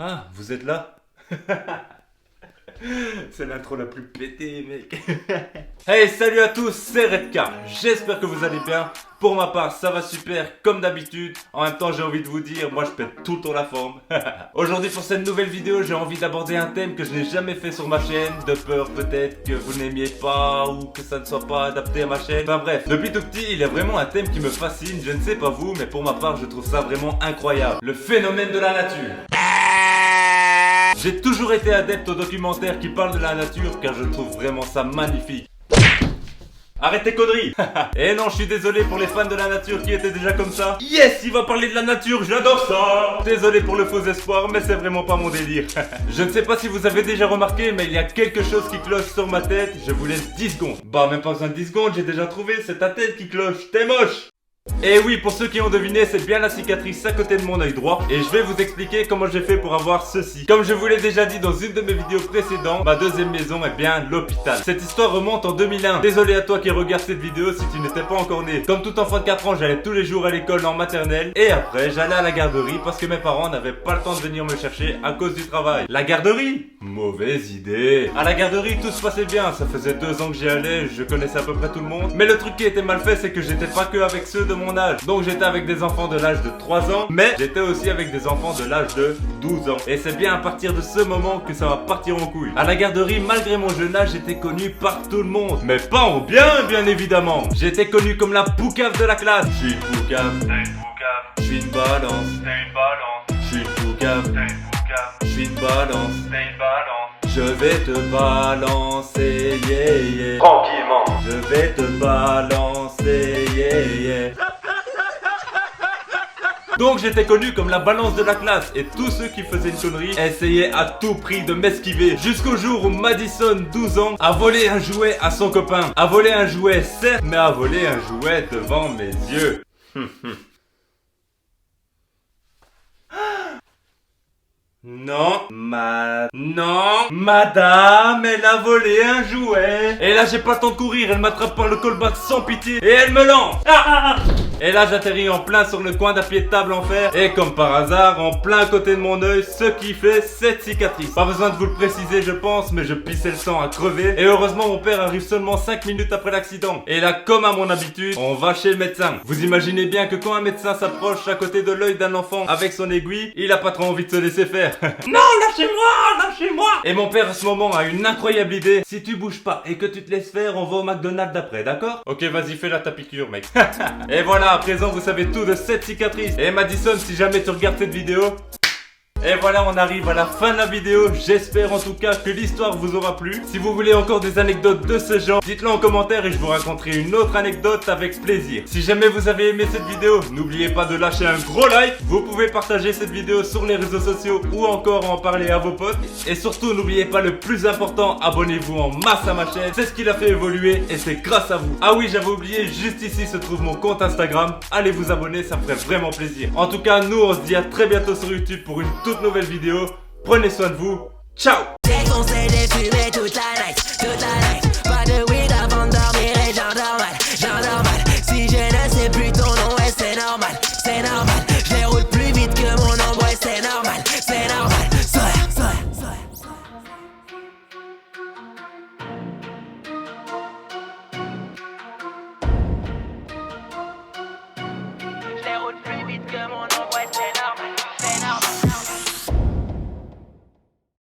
Ah, vous êtes là? C'est l'intro la plus pétée, mec. Hey, salut à tous, c'est Redcar. J'espère que vous allez bien. Pour ma part, ça va super, comme d'habitude. En même temps, j'ai envie de vous dire, moi je pète tout le temps la forme. Aujourd'hui, pour cette nouvelle vidéo, j'ai envie d'aborder un thème que je n'ai jamais fait sur ma chaîne. De peur peut-être que vous n'aimiez pas ou que ça ne soit pas adapté à ma chaîne. Enfin bref, depuis tout petit, il y a vraiment un thème qui me fascine. Je ne sais pas vous, mais pour ma part, je trouve ça vraiment incroyable. Le phénomène de la nature. J'ai toujours été adepte aux documentaires qui parlent de la nature car je trouve vraiment ça magnifique. Arrête tes conneries. Eh non, je suis désolé pour les fans de la nature qui étaient déjà comme ça. Yes, il va parler de la nature, j'adore ça. Désolé pour le faux espoir, mais c'est vraiment pas mon délire. Je ne sais pas si vous avez déjà remarqué, mais il y a quelque chose qui cloche sur ma tête. Je vous laisse 10 secondes. Bah, même pas besoin de 10 secondes, j'ai déjà trouvé, c'est ta tête qui cloche. T'es moche. Et oui, pour ceux qui ont deviné, c'est bien la cicatrice à côté de mon œil droit. Et je vais vous expliquer comment j'ai fait pour avoir ceci. Comme je vous l'ai déjà dit dans une de mes vidéos précédentes, ma deuxième maison est bien l'hôpital. Cette histoire remonte en 2001. Désolé à toi qui regarde cette vidéo si tu n'étais pas encore né. Comme tout enfant de 4 ans, j'allais tous les jours à l'école en maternelle. Et après, j'allais à la garderie parce que mes parents n'avaient pas le temps de venir me chercher à cause du travail. La garderie? Mauvaise idée. À la garderie, tout se passait bien. Ça faisait 2 ans que j'y allais, je connaissais à peu près tout le monde. Mais le truc qui était mal fait, c'est que j'étais pas que avec ceux de mon âge. Donc j'étais avec des enfants de l'âge de 3 ans, mais j'étais aussi avec des enfants de l'âge de 12 ans. Et c'est bien à partir de ce moment que ça va partir en couille. À la garderie, malgré mon jeune âge, j'étais connu par tout le monde. Mais pas en bien, bien évidemment. J'étais connu comme la poucave de la classe. Je suis une poucave, t'es une poucave. Je suis une balance, t'es une balance. Je suis une poucave, t'es une poucave. Je suis une balance, t'es une balance. Je vais te balancer, yeah yeah. Tranquillement. Je vais te balancer, yeah yeah. Donc j'étais connu comme la balance de la classe et tous ceux qui faisaient une connerie essayaient à tout prix de m'esquiver. Jusqu'au jour où Madison, 12 ans, a volé un jouet à son copain. A volé un jouet certes, mais a volé un jouet devant mes yeux. Non, madame, elle a volé un jouet. Et là, j'ai pas le temps de courir, elle m'attrape par le callback sans pitié et elle me lance. Et là, j'atterris en plein sur le coin d'un pied de table en fer. Et comme par hasard, en plein côté de mon œil, ce qui fait cette cicatrice. Pas besoin de vous le préciser, je pense, mais je pissais le sang à crever. Et heureusement, mon père arrive seulement 5 minutes après l'accident. Et là, comme à mon habitude, on va chez le médecin. Vous imaginez bien que quand un médecin s'approche à côté de l'œil d'un enfant avec son aiguille, il a pas trop envie de se laisser faire. Non, lâchez-moi, lâchez-moi. Et mon père à ce moment a une incroyable idée. Si tu bouges pas et que tu te laisses faire, on va au McDonald's d'après, d'accord? Ok, vas-y, fais la ta piqûre, mec. Et voilà, à présent vous savez tout de cette cicatrice. Et Madison, si jamais tu regardes cette vidéo, et voilà, on arrive à la fin de la vidéo. J'espère en tout cas que l'histoire vous aura plu. Si vous voulez encore des anecdotes de ce genre, dites-le en commentaire et je vous raconterai une autre anecdote avec plaisir. Si jamais vous avez aimé cette vidéo, n'oubliez pas de lâcher un gros like. Vous pouvez partager cette vidéo sur les réseaux sociaux ou encore en parler à vos potes. Et surtout, n'oubliez pas le plus important, abonnez-vous en masse à ma chaîne. C'est ce qui l'a fait évoluer et c'est grâce à vous. Ah oui, j'avais oublié, juste ici se trouve mon compte Instagram. Allez vous abonner, ça me ferait vraiment plaisir. En tout cas, nous on se dit à très bientôt sur YouTube pour une toute nouvelle vidéo. Prenez soin de vous. Ciao. Déconseille de fumer toute la night, toute la night.